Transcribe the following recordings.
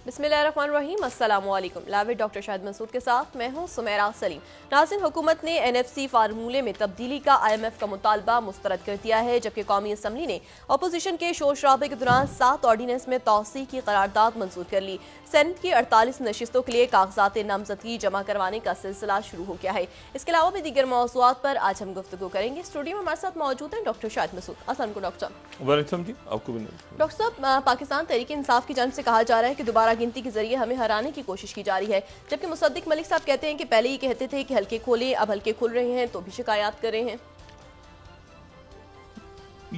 बिस्मिल्लाहिर्रहमानिर्रहीम, अस्सलामुअलैकुम। Live doctor Shahid Masood के साथ मैं हूं सुमेरा सलीम। नाज़रीन, हुकूमत ने NFC फार्मूले में तब्दीली का IMF का मुतालबा मुस्तरद कर दिया है, जबकि कौमी असम्बली ने अपोजिशन के शोर शराबे के दौरान 7 ऑर्डीनेंस में तौसीह की करारदाद मंजूर कर ली। सेनेट की 48 नशिस्तों के लिए कागजात नामजदगी जमा करवाने का सिलसिला शुरू हो गया है। इसके अलावा भी दीगर मौज़ूआत पर आज हम गुफ्तगू करेंगे। स्टूडियो में हमारे साथ मौजूद हैं डॉक्टर शाहिद मसूद। अस्सलाम वालेकुम डॉक्टर साहब। वालेकुम जी, आपको भी डॉक्टर साहब, पाकिस्तान तहरीक इंसाफ की जानिब से कहा जा रहा है कि दोबारा गिनती के जरिए हमें हराने की कोशिश की जा रही है, जबकि मुसद्दिक मलिक साहब कहते हैं कि पहले ही कहते थे कि हल्के खोले, अब हल्के खुल रहे हैं तो भी शिकायत कर रहे हैं।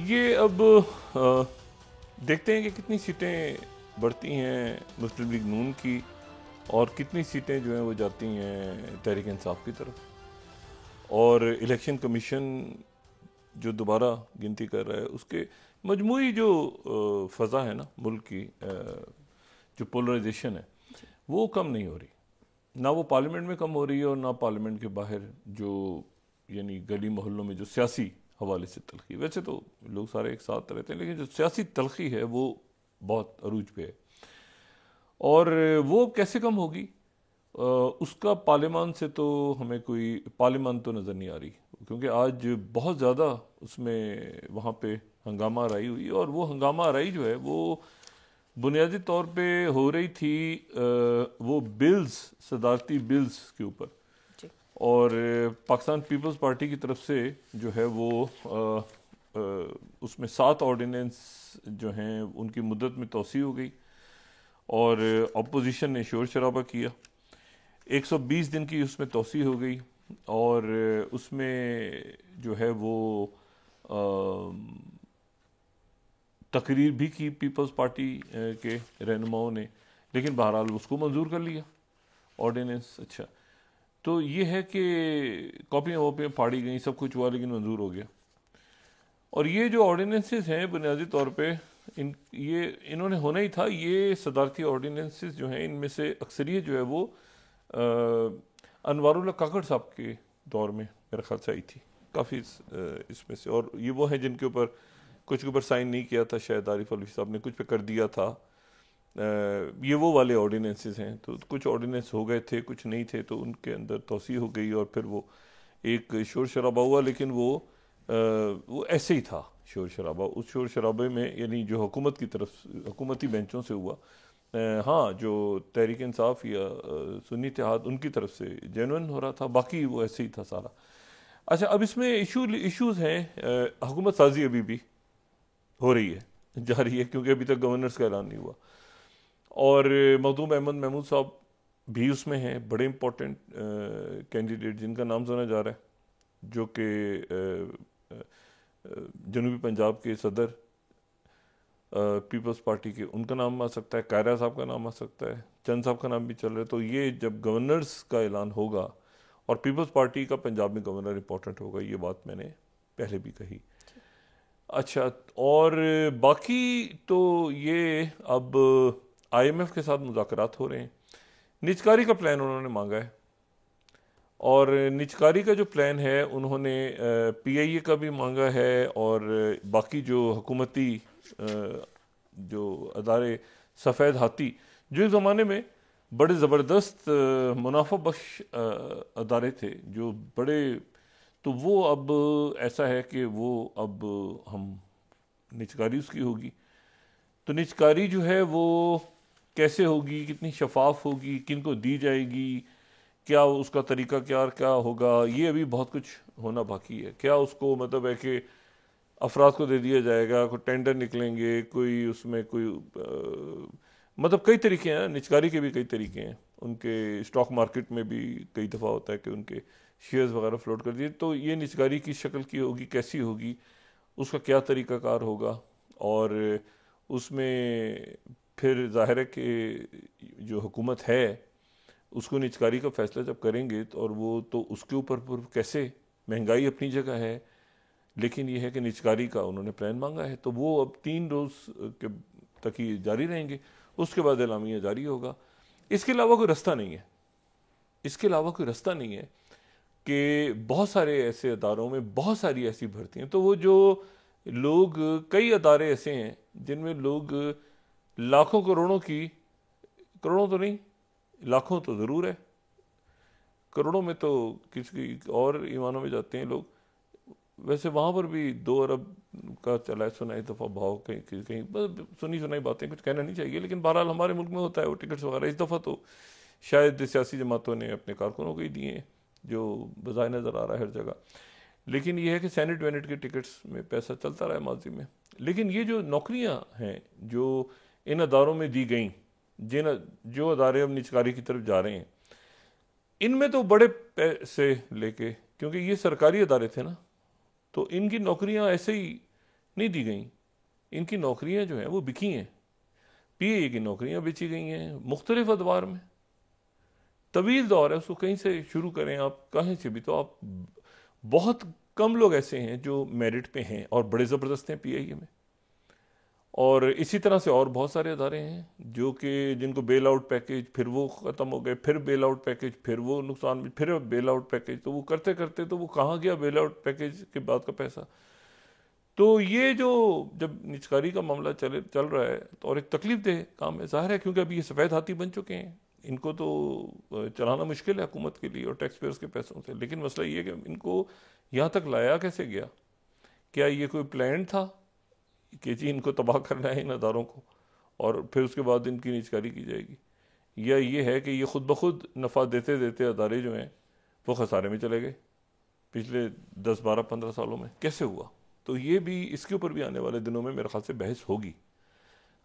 ये अब देखते हैं कि कितनी सीटें बढ़ती हैं मुस्लिम लीग नून की और कितनी सीटें जो हैं वो जाती हैं तहरीक इंसाफ की तरफ। और इलेक्शन कमीशन जो दोबारा गिनती कर रहा है उसके मजमूई जो फ़ज़ा है ना मुल्क की, जो पोलराइजेशन है वो कम नहीं हो रही। ना वो पार्लियामेंट में कम हो रही है और ना पार्लियामेंट के बाहर जो यानी गली मोहल्लों में जो सियासी हवाले से तलखी। वैसे तो लोग सारे एक साथ रहते हैं, लेकिन जो सियासी तलखी है वो बहुत अरूज पे है। और वो कैसे कम होगी उसका पार्लियामान से तो हमें कोई पार्लियामान तो नज़र नहीं आ रही, क्योंकि आज बहुत ज़्यादा उसमें वहाँ पे हंगामा आराई हुई। और वो हंगामा आराई जो है वो बुनियादी तौर पे हो रही थी वो बिल्स, सदारती बिल्स के ऊपर। और पाकिस्तान पीपल्स पार्टी की तरफ से जो है वो उसमें 7 ऑर्डिनेंस जो हैं उनकी मुद्दत में तोसी हो गई और अपोजिशन ने शोर शराबा किया। 120 दिन की उसमें तोसी हो गई और उसमें जो है वो तकरीर भी की पीपल्स पार्टी के रहनुमाओं ने, लेकिन बहरहाल उसको मंजूर कर लिया ऑर्डिनेंस। अच्छा, तो ये है कि कॉपियाँ वॉपियाँ फाड़ी गई, सब कुछ हुआ, लेकिन मंजूर हो गया। और ये जो ऑर्डिनेंसेस हैं बुनियादी तौर पे इन्होंने होना ही था। ये सदारती ऑर्डिनेंसेस जो हैं इनमें से अक्सरियत जो है वो अनवारुल्लाह काकड़ साहब के दौर में मेरे ख्याल से आई थी काफ़ी इसमें से। और ये वो हैं जिनके ऊपर कुछ के ऊपर साइन नहीं किया था, शायद आरिफ अलवी साहब ने कुछ पे कर दिया था। ये वो वाले ऑर्डिनेंसेस हैं। तो कुछ ऑर्डिनेंस हो गए थे, कुछ नहीं थे, तो उनके अंदर तोसी हो गई और फिर वो एक शोर शराबा हुआ। लेकिन वो ऐसे ही था शोर शराबा। उस शोर शराबे में यानी जो हुकूमत की तरफ हुकूमती बेंचों से हुआ, हाँ, जो तहरीक इंसाफ या सुन्नी इत्तेहाद उनकी तरफ से जेन्युइन हो रहा था, बाकी वो ऐसे ही था सारा। अच्छा, अब इसमें इश्यूज़ हैं। हुकूमत साजी अभी भी हो रही है, जारी है, क्योंकि अभी तक गवर्नर्स का ऐलान नहीं हुआ। और मखदूम अहमद महमूद साहब भी उसमें हैं, बड़े इंपॉर्टेंट कैंडिडेट जिनका नाम सुना जा रहा है, जो कि जनूबी पंजाब के सदर पीपल्स पार्टी के, उनका नाम आ सकता है, कायरा साहब का नाम आ सकता है, चंद साहब का नाम भी चल रहा है। तो ये जब गवर्नर्स का ऐलान होगा और पीपल्स पार्टी का पंजाब में गवर्नर इंपॉर्टेंट होगा, ये बात मैंने पहले भी कही। अच्छा, और बाकी तो ये अब IMF के साथ मुज़ाकरात हो रहे हैं। निजकारी का प्लान उन्होंने मांगा है और निजकारी का जो प्लान है उन्होंने PIA का भी मांगा है और बाकी जो हुकूमती जो अदारे सफ़ेद हाथी जो इस ज़माने में बड़े ज़बरदस्त मुनाफा बख्श अदारे थे, जो बड़े, तो वो अब ऐसा है कि वो अब हम निजकारी उसकी होगी। तो निजकारी जो है वो कैसे होगी, कितनी शफाफ होगी, किन को दी जाएगी, क्या उसका तरीका क्या क्या होगा, ये अभी बहुत कुछ होना बाकी है। क्या उसको मतलब है कि अफराद को दे दिया जाएगा, कोई टेंडर निकलेंगे, कोई उसमें कोई मतलब कई तरीके हैं। निजकारी के भी कई तरीके हैं, उनके स्टॉक मार्केट में भी कई दफ़ा होता है कि उनके शेयर्स वगैरह फ्लोट कर दिए। तो ये निजकारी की शक्ल की होगी, कैसी होगी, उसका क्या तरीक़ाकार होगा। और उसमें फिर ज़ाहिर है कि जो हुकूमत है उसको निजकारी का फ़ैसला जब करेंगे तो, और वो तो उसके ऊपर कैसे, महंगाई अपनी जगह है, लेकिन ये है कि निजकारी का उन्होंने प्लान मांगा है। तो वो अब 3 रोज़ के तक ही जारी रहेंगे, उसके बाद एलामिया जारी होगा। इसके अलावा कोई रास्ता नहीं है, इसके अलावा कोई रास्ता नहीं है कि बहुत सारे ऐसे अदारों में बहुत सारी ऐसी भर्तियाँ, तो वो जो लोग, कई अदारे ऐसे हैं जिनमें लोग लाखों करोड़ों की करोड़ों तो नहीं, लाखों तो ज़रूर है। करोड़ों में तो किसी और ईमानों में जाते हैं लोग। वैसे वहाँ पर भी 2 अरब का चला है, सुना एक दफ़ा भाव, कहीं कहीं बस सुनी सुनाई बातें, कुछ कहना नहीं चाहिए, लेकिन बहरहाल हमारे मुल्क में होता है वो टिकट्स वगैरह। इस दफ़ा तो शायद सियासी जमातों ने अपने कारकुनों को ही दिए हैं, जो बज़ाहिर नज़र आ रहा है हर जगह। लेकिन ये है कि सेनेट वेनेट के टिकट्स में पैसा चलता रहा है माजी में। लेकिन ये जो नौकरियां हैं जो इन अदारों में दी गई, जो अदारे अब निजकारी की तरफ जा रहे हैं, इनमें तो बड़े पैसे लेके, क्योंकि ये सरकारी अदारे थे ना, तो इनकी नौकरियां ऐसे ही नहीं दी गई। इनकी नौकरियां जो हैं वो बिकी हैं। पीए की नौकरियां बेची गई हैं मुख्तलिफ अदवार में। तवील दौर है, उसको कहीं से शुरू करें आप, कहीं से भी, तो आप बहुत कम लोग ऐसे हैं जो मेरिट पे हैं और बड़े ज़बरदस्त हैं पीआईए में। और इसी तरह से और बहुत सारे अदारे हैं जो कि जिनको बेल आउट पैकेज, फिर वो ख़त्म हो गए, फिर बेल आउट पैकेज, फिर वो नुकसान में, फिर बेल आउट पैकेज, तो वो करते करते तो वो कहाँ गया बेल आउट पैकेज के बाद का पैसा। तो ये जो जब निजकारी का मामला चल रहा है तो और एक तकलीफ देह काम है, ज़ाहिर है, क्योंकि अभी ये सफ़ेद हाथी बन चुके हैं, इनको तो चलाना मुश्किल है हुकूमत के लिए और टैक्स पेयर्स के पैसों से। लेकिन मसला ये है कि इनको यहाँ तक लाया कैसे गया? क्या ये कोई प्लान था कि जी इनको तबाह करना है इन अदारों को और फिर उसके बाद इनकी निजकारी की जाएगी? या ये है कि ये खुद ब खुद नफ़ा देते देते अदारे जो हैं वो खसारे में चले गए पिछले 10, 12, 15 सालों में? कैसे हुआ? तो ये भी, इसके ऊपर भी आने वाले दिनों में मेरे ख्याल से बहस होगी।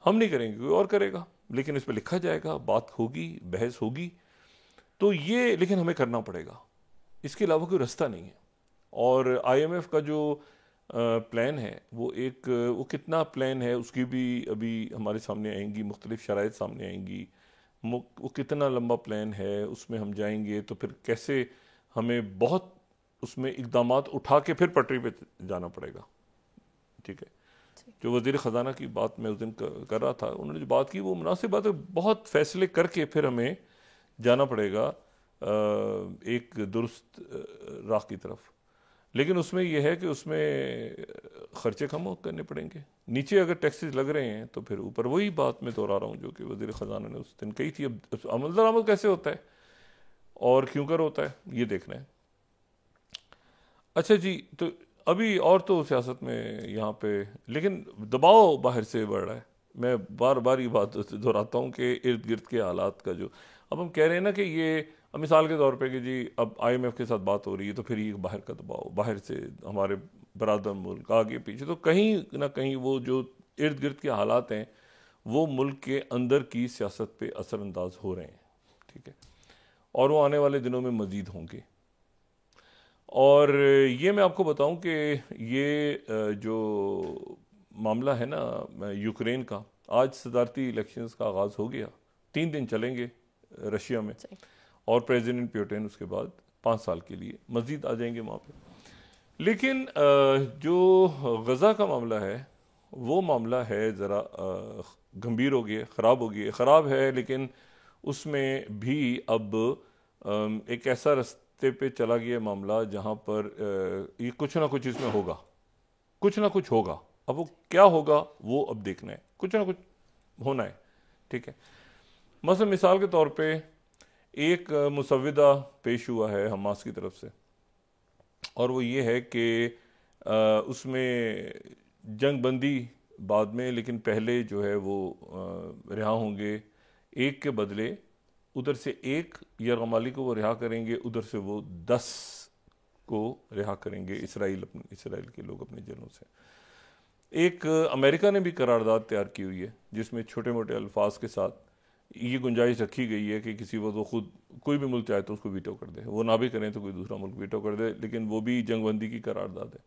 हम नहीं करेंगे, कोई और करेगा, लेकिन इस पर लिखा जाएगा, बात होगी, बहस होगी। तो ये, लेकिन हमें करना पड़ेगा, इसके अलावा कोई रास्ता नहीं है। और आईएमएफ का जो प्लान है वो कितना प्लान है उसकी भी अभी हमारे सामने आएंगी, मुख्तलिफ शराइत सामने आएंगी। वो कितना लंबा प्लान है, उसमें हम जाएंगे तो फिर कैसे हमें बहुत उसमें इकदामात उठा के फिर पटरी पे जाना पड़ेगा। ठीक है, जो वज़ीर ख़जाना की बात मैं उस दिन कर रहा था, उन्होंने जो बात की वो मुनासिब बात है। बहुत फैसले करके फिर हमें जाना पड़ेगा एक दुरुस्त राह की तरफ। लेकिन उसमें यह है कि उसमें ख़र्चे कम करने पड़ेंगे। नीचे अगर टैक्सेस लग रहे हैं तो फिर ऊपर वही बात मैं दोहरा रहा हूँ जो कि वज़ीर ख़जाना ने उस दिन कही थी। अब अमल दरामद कैसे होता है और क्यों कर होता है, ये देखना है। अच्छा जी, तो अभी और तो सियासत में यहाँ पे, लेकिन दबाव बाहर से बढ़ रहा है। मैं बार बार ये बात दोहराता हूँ कि इर्द गिर्द के हालात का जो अब हम कह रहे हैं ना कि ये, अब मिसाल के तौर पे कि जी अब आईएमएफ के साथ बात हो रही है तो फिर ये बाहर का दबाव, बाहर से हमारे बरादर मुल्क आगे पीछे, तो कहीं ना कहीं वो जो इर्द गिर्द के हालात हैं वो मुल्क के अंदर की सियासत पे असरअंदाज हो रहे हैं। ठीक है, और वो आने वाले दिनों में मज़ीद होंगे। और ये मैं आपको बताऊं कि ये जो मामला है ना यूक्रेन का, आज सदारती इलेक्शंस का आगाज़ हो गया, 3 दिन चलेंगे रशिया में, और प्रेसिडेंट पुतिन उसके बाद 5 साल के लिए मज़ीद आ जाएंगे वहाँ पे। लेकिन जो गज़ा का मामला है वो मामला है ज़रा गंभीर हो गया, ख़राब हो गया, ख़राब है, लेकिन उसमें भी अब एक ऐसा रास्ते पे चला गया मामला जहाँ पर ये कुछ ना कुछ इसमें होगा, कुछ ना कुछ होगा। अब वो क्या होगा वो अब देखना है, कुछ ना कुछ होना है। ठीक है, मसलन मिसाल के तौर पे एक मुसव्विदा पेश हुआ है हमास की तरफ से, और वो ये है कि उसमें जंग बंदी बाद में, लेकिन पहले जो है वो रिहा होंगे, एक के बदले उधर से एक यरगमाली को वो रिहा करेंगे, उधर से वो 10 को रिहा करेंगे इसराइल के लोग अपने जेलों से। एक अमेरिका ने भी करारदाद तैयार की हुई है जिसमें छोटे मोटे अल्फाज के साथ ये गुंजाइश रखी गई है कि किसी वो तो खुद कोई भी मुल्क चाहे तो उसको वीटो कर दे, वो ना भी करें तो कोई दूसरा मुल्क वीटो कर दे, लेकिन वो भी जंगबंदी की करारदाद है।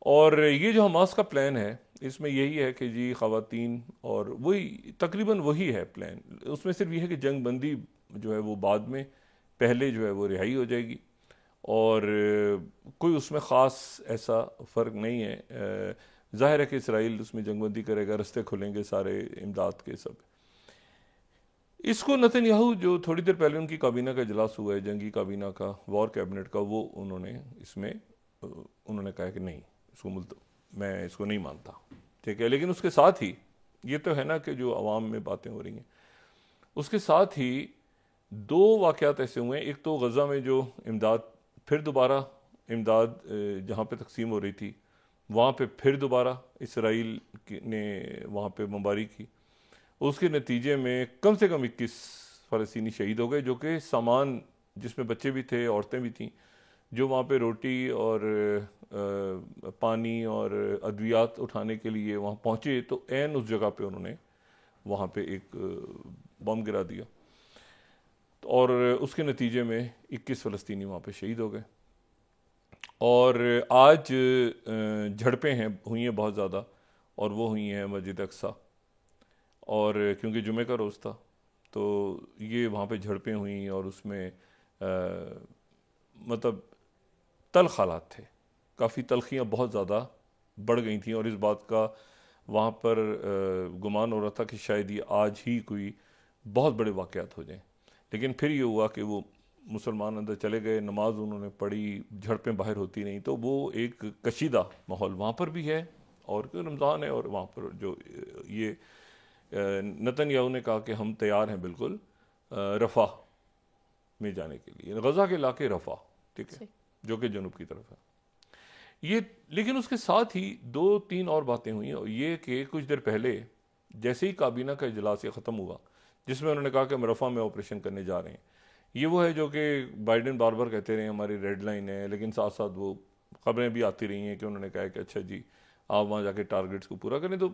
और ये जो हमास का प्लान है इसमें यही है कि जी ख़वातीन, और वही तकरीबन वही है प्लान, उसमें सिर्फ ये है कि जंग बंदी जो है वो बाद में, पहले जो है वो रिहाई हो जाएगी, और कोई उसमें ख़ास ऐसा फ़र्क नहीं है। ज़ाहिर है कि इसराइल उसमें जंगबंदी करेगा, रास्ते खुलेंगे सारे इमदाद के सब। इसको नेतन्याहू, जो थोड़ी देर पहले उनकी काबीना का इजलास हुआ है, जंगी काबीना का, वॉर कैबिनेट का, वो उन्होंने कहा कि नहीं, मैं इसको नहीं मानता। ठीक है, लेकिन उसके साथ ही ये तो है ना कि जो अवाम में बातें हो रही हैं उसके साथ ही दो वाक़यात ऐसे हुए हैं। एक तो गज़ा में जो इमदाद, फिर दोबारा इमदाद जहाँ पे तकसीम हो रही थी वहाँ पे फिर दोबारा इसराइल ने वहाँ पे बमबारी की। उसके नतीजे में कम से कम 21 फ़लस्तीनी शहीद हो गए, जो कि सामान जिसमें बच्चे भी थे, औरतें भी थीं, जो वहाँ पे रोटी और पानी और अद्वियात उठाने के लिए वहाँ पहुँचे, तो ऐन उस जगह पे उन्होंने वहाँ पे एक बम गिरा दिया और उसके नतीजे में 21 फ़लस्तीनी वहाँ पे शहीद हो गए। और आज झड़पें हुई हैं बहुत ज़्यादा, और वो हुई हैं मस्जिद अक्सा, और क्योंकि जुमे का रोज़ था तो ये वहाँ पे झड़पें हुई और उसमें मतलब तल्ख़ हालात थे, काफ़ी तलखियाँ बहुत ज़्यादा बढ़ गई थी, और इस बात का वहाँ पर गुमान हो रहा था कि शायद ये आज ही कोई बहुत बड़े वाक़यात हो जाएं। लेकिन फिर ये हुआ कि वो मुसलमान अंदर चले गए, नमाज उन्होंने पढ़ी, झड़पें बाहर होती नहीं, तो वो एक कशीदा माहौल वहाँ पर भी है। और रमज़ान है, और वहाँ पर जो ये नेतन्याहू ने कहा कि हम तैयार हैं बिल्कुल रफ़ा में जाने के लिए, गज़ा के इलाके रफ़ा, ठीक है, जो कि जनूब की तरफ है ये। लेकिन उसके साथ ही दो तीन और बातें हुई, और ये कि कुछ देर पहले जैसे ही काबीना का इजलास ख़त्म हुआ, जिसमें उन्होंने कहा कि हम रफ़ा में ऑपरेशन करने जा रहे हैं, ये वो है जो कि बाइडेन बार बार कहते रहे हमारी रेड लाइन है, लेकिन साथ साथ वो खबरें भी आती रही हैं कि उन्होंने कहा कि अच्छा जी आप वहाँ जाके टारगेट्स को पूरा करें। तो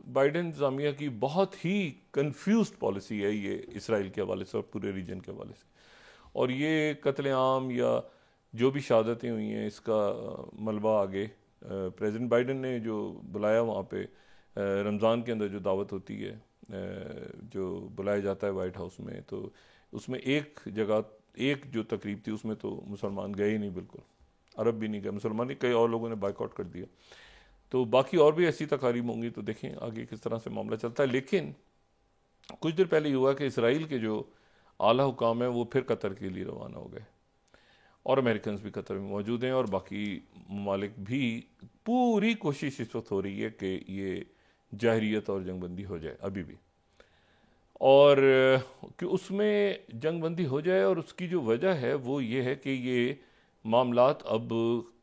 बाइडेन इंतज़ामिया की बहुत ही कंफ्यूज्ड पॉलिसी है ये इसराइल के हवाले से और पूरे रीजन के हवाले से। और ये कत्लेआम या जो भी शहादतें हुई हैं इसका मलबा आगे प्रेसिडेंट बाइडेन ने जो बुलाया वहाँ पे रमज़ान के अंदर जो दावत होती है, जो बुलाया जाता है वाइट हाउस में, तो उसमें एक जगह एक जो तकरीब थी उसमें तो मुसलमान गए ही नहीं, बिल्कुल अरब भी नहीं गए, मुसलमान ही, कई और लोगों ने बाइकआउट कर दिया। तो बाकी और भी ऐसी तकारीब होंगी, तो देखें आगे किस तरह से मामला चलता है। लेकिन कुछ देर पहले ये हुआ कि इसराइल के जो आला हुकाम है वो फिर कतर के लिए रवाना हो गए, और अमेरिकन भी कतर में मौजूद हैं, और बाकी ममालिक भी पूरी कोशिश इस वक्त हो रही है कि ये जाहरियत और जंगबंदी हो जाए अभी भी, और कि उसमें जंगबंदी हो जाए। और उसकी जो वजह है वो ये है कि ये मामलात अब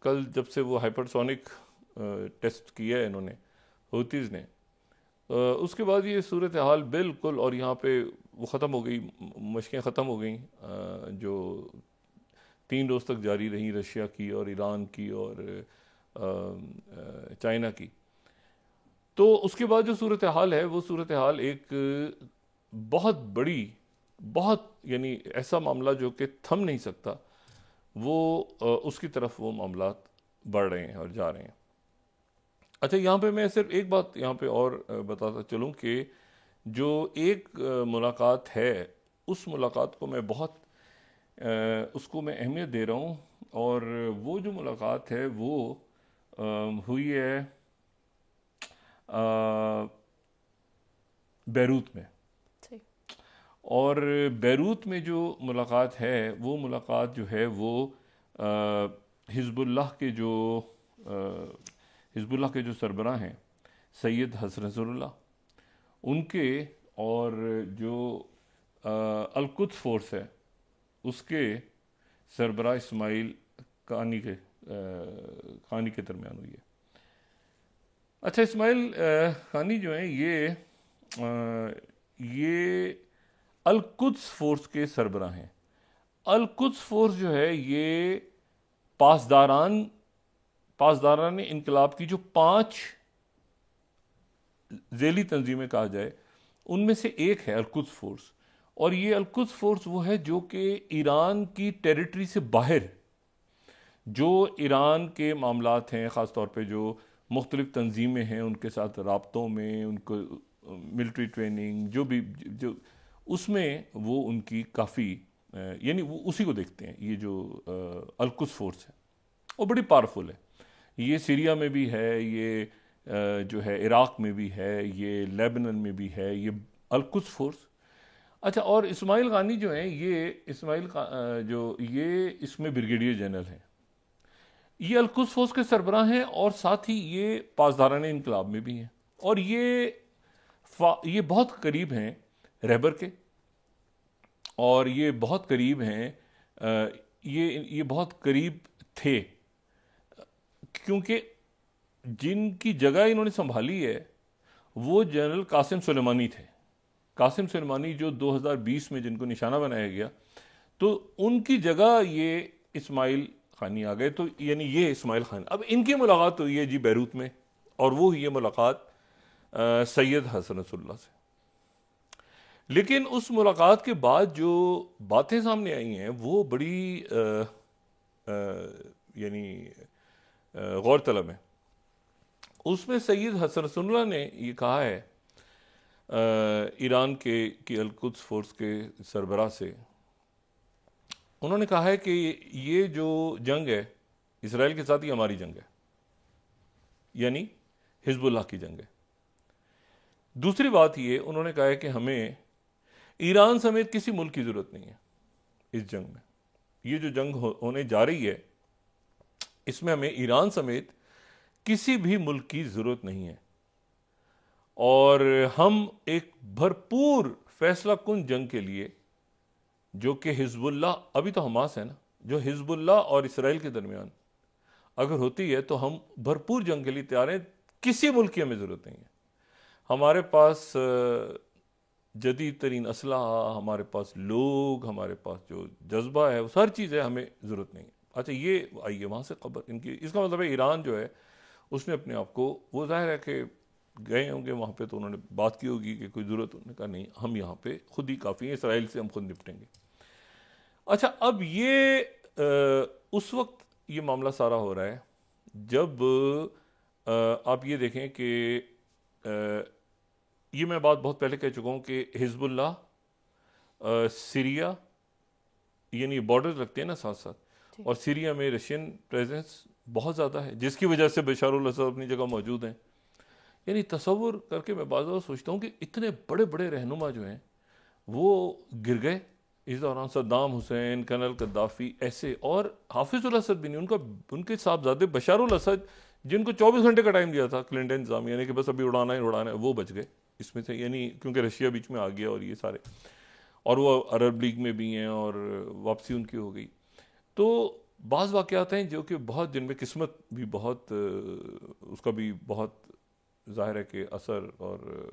कल जब से वो हाइपरसोनिक टेस्ट किया है इन्होंने हूतीज़ ने, उसके बाद ये सूरत हाल बिल्कुल, और यहाँ पे वो ख़त्म हो गई, मशक़ें ख़त्म हो गई जो 3 रोज़ तक जारी रही, रशिया की और ईरान की और चाइना की। तो उसके बाद जो सूरत हाल है वो सूरत हाल एक बहुत बड़ी, बहुत यानी ऐसा मामला जो कि थम नहीं सकता, वो उसकी तरफ वो मामलात बढ़ रहे हैं और जा रहे हैं। अच्छा, यहाँ पे मैं सिर्फ एक बात यहाँ पे और बताता चलूँ कि जो एक मुलाकात है, उस मुलाकात को मैं बहुत उसको मैं अहमियत दे रहा हूँ, और वो जो मुलाकात है वो हुई है बैरूत में। और बैरूत में जो मुलाकात है वो मुलाकात जो है वो हिज़्बुल्लाह के जो सरबराह हैं सैयद हसन नसरुल्लाह, उनके, और जो अल-कुद्स फोर्स है उसके सरबराह इस्माइल कानी के दरमियान हुई है। अच्छा, इस्माइल कानी जो हैं ये अल-कुद्स फोर्स के सरबराह हैं। अल-कुद्स फोर्स जो है ये पासदारान इनकलाब की जो 5 ज़ेली तंजीमें कहा जाए उनमें से एक है अल-कुद्स फोर्स। और ये अल-कुद्स फोर्स वो है जो कि ईरान की टेरिटरी से बाहर जो ईरान के मामलात हैं, ख़ास तौर पे जो मुख्तलिफ तंजीमें हैं उनके साथ राब्तों में, उनको मिलिट्री ट्रेनिंग जो उसमें वो उनकी काफ़ी यानी वो उसी को देखते हैं। ये जो अल-कुद्स फोर्स है वो बड़ी पावरफुल है, ये सीरिया में भी है, ये जो है इराक़ में भी है, ये लेबनान में भी है, ये अल-कुद्स फोर्स। अच्छा, और इस्माइल कानी जो हैं ये ये इसमें ब्रिगेडियर जनरल हैं, ये अल-कुद्स फोर्स के सरबराह हैं, और साथ ही ये पासदारान इनकलाब में भी हैं, और ये बहुत करीब हैं रहबर के, और ये बहुत करीब हैं, ये बहुत करीब थे, क्योंकि जिनकी जगह इन्होंने संभाली है वो जनरल कासिम सुलेमानी थे। कासिम सुलेमानी जो 2020 में जिनको निशाना बनाया गया, तो उनकी जगह ये इस्माइल खानी आ गए। तो यानी ये इस्माइल खान, अब इनकी मुलाकात हुई है जी बैरूत में, और वो हुई है मुलाकात सैयद हसन नसरुल्लाह से। लेकिन उस मुलाकात के बाद जो बातें सामने आई हैं वो बड़ी यानी गौरतलब है। उसमें सैयद हसन नसरुल्लाह ने ये कहा है ईरान की अल-कुद्स फोर्स के सरबराह से, उन्होंने कहा है कि ये जो जंग है इसराइल के साथ, ये हमारी जंग है, यानी हिजबुल्लाह की जंग है। दूसरी बात ये उन्होंने कहा है कि हमें ईरान समेत किसी मुल्क की ज़रूरत नहीं है इस जंग में। ये जो जंग होने जा रही है इसमें हमें ईरान समेत किसी भी मुल्क की ज़रूरत नहीं है, और हम एक भरपूर फैसला कुन जंग के लिए, जो कि हिजबुल्लाह, अभी तो हमास है ना, जो हिजबुल्लाह और इसराइल के दरमियान अगर होती है तो हम भरपूर जंग के लिए तैयार हैं। किसी मुल्क की हमें ज़रूरत नहीं है। हमारे पास जदीद तरीन असलहा, हमारे पास लोग, हमारे पास जो जज्बा है, वो हर चीज़ है, हमें ज़रूरत नहीं है। अच्छा, ये आइए वहाँ से खबर इनकी, इसका मतलब है ईरान जो है उसने अपने आप को, वो जाहिर है कि गए होंगे वहाँ पे तो उन्होंने बात की होगी कि कोई ज़रूरत, उन्होंने कहा नहीं, हम यहाँ पे खुद ही काफ़ी हैं, इसराइल से हम खुद निपटेंगे। अच्छा, अब ये उस वक्त ये मामला सारा हो रहा है जब आप ये देखें कि ये मैं बात बहुत पहले कह चुका हूँ कि हिजबुल्लाह, सीरिया, यानी बॉर्डर लगते हैं ना साथ साथ, और सीरिया में रशियन प्रेजेंस बहुत ज़्यादा है, जिसकी वजह से बशार अल असद अपनी जगह मौजूद हैं। यानी तसव्वुर करके मैं बार बार सोचता हूँ कि इतने बड़े बड़े रहनुमा जो हैं वो गिर गए इस दौरान। सद्दाम हुसैन, कर्नल गद्दाफी, ऐसे, और हाफिजुल असद भी नहीं, उनके साहबजादे बशार अल असद, जिनको 24 घंटे का टाइम दिया था क्लिंटन इंतजाम, यानी कि बस अभी उड़ाना है, वो बच गए इसमें से, यानी क्योंकि रशिया बीच में आ गया और ये सारे, और वो अरब लीग में भी हैं और वापसी उनकी हो गई। तो बाज़ वाक़यात हैं जो कि बहुत, जिनमें किस्मत भी बहुत, उसका भी बहुत ज़ाहिर है कि असर, और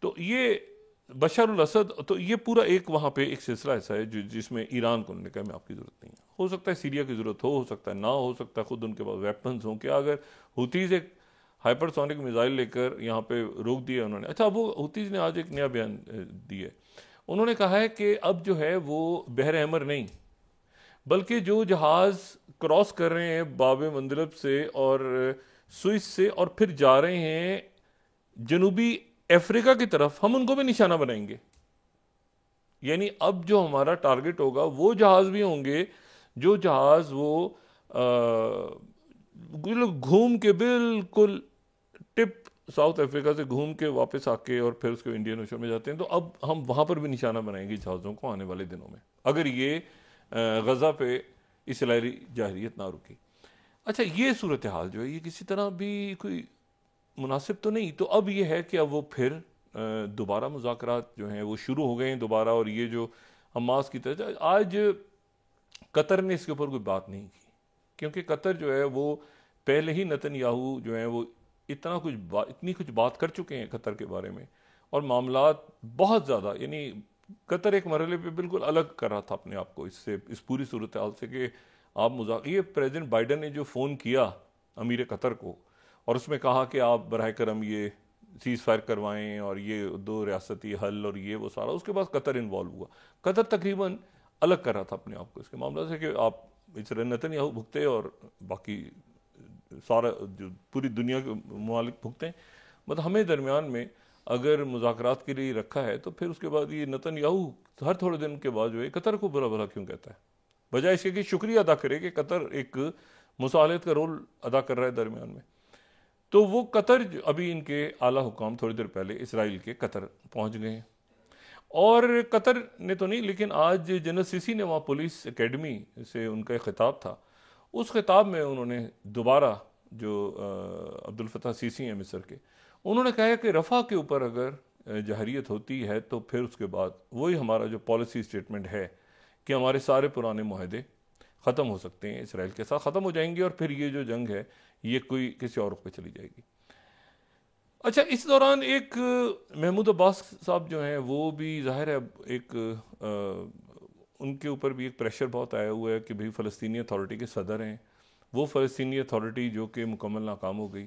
तो ये बशर अल असद, तो ये पूरा एक वहाँ पे एक सिलसिला ऐसा है जिसमें ईरान को उन्होंने कहा मैं आपकी ज़रूरत नहीं है। हो सकता है सीरिया की ज़रूरत हो सकता है ना, हो सकता है खुद उनके पास वेपन्स हों, क्या अगर हुतीज़ एक हाइपरसोनिक मिसाइल लेकर यहाँ पे रोक दिया उन्होंने। अच्छा, वो हुतीज़ ने आज एक नया बयान दिया, उन्होंने कहा है कि अब जो है वो बहर अहमर नहीं, बल्कि जो जहाज़ क्रॉस कर रहे हैं बाब मंदलब से और स्विस से और फिर जा रहे हैं जनूबी अफ्रीका की तरफ, हम उनको भी निशाना बनाएंगे। यानी अब जो हमारा टारगेट होगा वो जहाज भी होंगे जो जहाज वो घूम के बिल्कुल टिप साउथ अफ्रीका से घूम के वापस आके और फिर उसके इंडियन ओशन में जाते हैं। तो अब हम वहां पर भी निशाना बनाएंगे जहाज़ों को आने वाले दिनों में, अगर ये गजा पे इसराइली जाहिरियत ना रुकी। अच्छा, ये सूरत हाल जो है ये किसी तरह भी कोई मुनासिब तो नहीं। तो अब ये है कि अब वो फिर दोबारा मुज़ाकरात जो हैं वो शुरू हो गए हैं दोबारा, और ये जो हमास की तरह, आज कतर ने इसके ऊपर कोई बात नहीं की, क्योंकि कतर जो है वो पहले ही नेतन्याहू जो है वो इतनी कुछ बात कर चुके हैं कतर के बारे में, और मामलात बहुत ज़्यादा, यानी कतर एक मरहले पे बिल्कुल अलग कर रहा था अपने आप को इससे, इस पूरी सूरत हाल से कि आप ये प्रेसिडेंट बाइडन ने जो फ़ोन किया अमीर कतर को और उसमें कहा कि आप बराह करम ये सीज़ फायर करवाएं और ये दो रियासती हल और ये वो सारा, उसके बाद कतर इन्वॉल्व हुआ। कतर तकरीबन अलग कर रहा था अपने आप को इसके मामले से कि आप इस नेतन्याहू भुगते और बाकी सारा जो पूरी दुनिया के ममालिक भुगते हैं, मतलब हमें दरमियान में अगर मुज़ाकरात के लिए रखा है तो फिर उसके बाद ये नेतन्याहू हर थोड़े दिन के बाद जो है कतर को बुरा भला क्यों कहता है, बजाय इसके कि शुक्रिया अदा करे कि कतर एक मुसालहत का रोल अदा कर रहा है दरमियान में। तो वो कतर अभी इनके आला हुकाम थोड़ी देर पहले इसराइल के कतर पहुंच गए हैं, और कतर ने तो नहीं लेकिन आज जनरल सीसी ने वहाँ पुलिस एकेडमी से उनका एक खिताब था, उस खिताब में उन्होंने दोबारा जो अब्दुल फताह सीसी हैं मिस्र के, उन्होंने कहा कि रफ़ा के ऊपर अगर जहरियत होती है तो फिर उसके बाद वही हमारा जो पॉलिसी स्टेटमेंट है कि हमारे सारे पुराने मुआहदे ख़त्म हो सकते हैं, इसराइल के साथ ख़त्म हो जाएंगे और फिर ये जो जंग है ये कोई किसी और पे चली जाएगी। अच्छा, इस दौरान एक महमूद अब्बास साहब जो हैं वो भी ज़ाहिर है उनके ऊपर भी एक प्रेशर बहुत आया हुआ है कि भाई फ़लस्तीनी अथॉरिटी के सदर हैं, वो फ़लस्तीनी अथॉरिटी जो कि मुकम्मल नाकाम हो गई,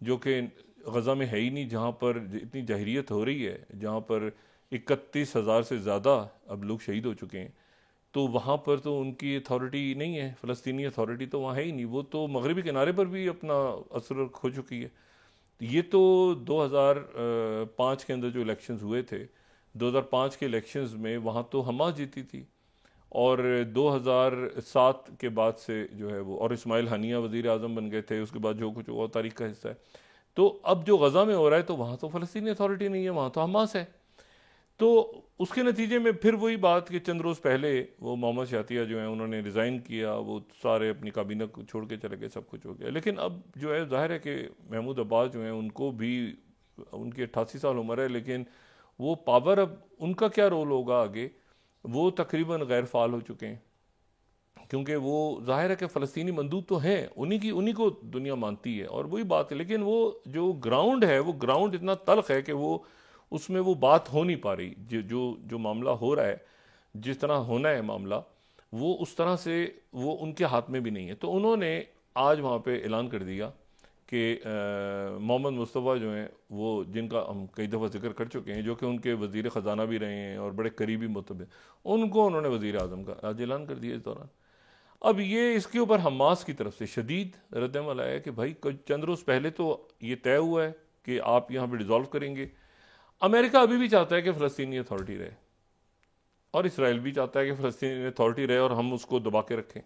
जो कि गज़ा में है ही नहीं, जहाँ पर इतनी जहरीत हो रही है, जहाँ पर 31,000 से ज़्यादा अब लोग शहीद हो चुके हैं, तो वहाँ पर तो उनकी अथॉरिटी नहीं है, फ़लस्तीनी अथॉरिटी तो वहाँ है ही नहीं, वो तो मगरबी किनारे पर भी अपना असर खो चुकी है। ये तो 2005 के अंदर जो इलेक्शंस हुए थे, 2005 के इलेक्शंस में वहाँ तो हमास जीती थी, और 2007 के बाद से जो है वो, और इस्माइल हनिया वज़ीर आज़म बन गए थे, उसके बाद जो कुछ हुआ तारीख का हिस्सा है। तो अब जो गज़ा में हो रहा है तो वहाँ तो फ़लस्तीनी अथॉरिटी नहीं है, वहाँ तो हमास है। तो उसके नतीजे में फिर वही बात कि चंद रोज़ पहले वो मोहम्मद शातिया जो है उन्होंने रिज़ाइन किया, वो सारे अपनी काबीना को छोड़ के चले गए, सब कुछ हो गया। लेकिन अब जो है ज़ाहिर है कि महमूद अब्बास जो हैं उनको भी, उनकी 88 साल उम्र है, लेकिन वो पावर अब उनका क्या रोल होगा आगे, वो तकरीबन गैर फ़ाल हो चुके हैं, क्योंकि वो ज़ाहिर है कि फ़लस्तीनी मंदूब तो हैं, उन्हीं को दुनिया मानती है और वही बात है। लेकिन वो जो ग्राउंड है, वो ग्राउंड इतना तल्ख है कि वो उसमें वो बात हो नहीं पा रही। जो मामला हो रहा है, जिस तरह होना है मामला, वो उस तरह से वो उनके हाथ में भी नहीं है। तो उन्होंने आज वहाँ पे ऐलान कर दिया कि मोहम्मद मुस्तफ़ा जो हैं, वो जिनका हम कई दफ़ा जिक्र कर चुके हैं, जो कि उनके वज़ीर ख़जाना भी रहे हैं और बड़े करीबी मुतबे, उनको उन्होंने वज़ीर आज़म का आज ऐलान कर दिया इस दौरान। अब ये इसके ऊपर हमास की तरफ से शदीद रद्द-ए-अमल आया कि भाई चंद रोज़ पहले तो ये तय हुआ है कि आप यहाँ पर डिज़ोल्व करेंगे। अमेरिका अभी भी चाहता है कि फ़लस्तीनी अथॉरिटी रहे, और इसराइल भी चाहता है कि फ़लस्तीनी अथॉरिटी रहे और हम उसको दबा के रखें।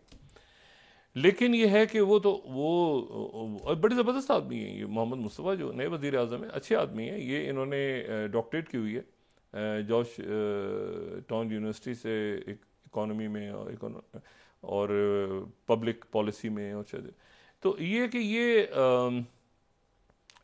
लेकिन ये है कि वो बड़े ज़बरदस्त आदमी हैं ये मोहम्मद मुस्तफ़ा जो नए वज़ीर आज़म हैं, अच्छे आदमी हैं ये। इन्होंने डॉक्टरेट की हुई है जॉर्ज टाउन यूनिवर्सिटी से इकोनॉमी में और पब्लिक पॉलिसी में, और शायद तो ये कि ये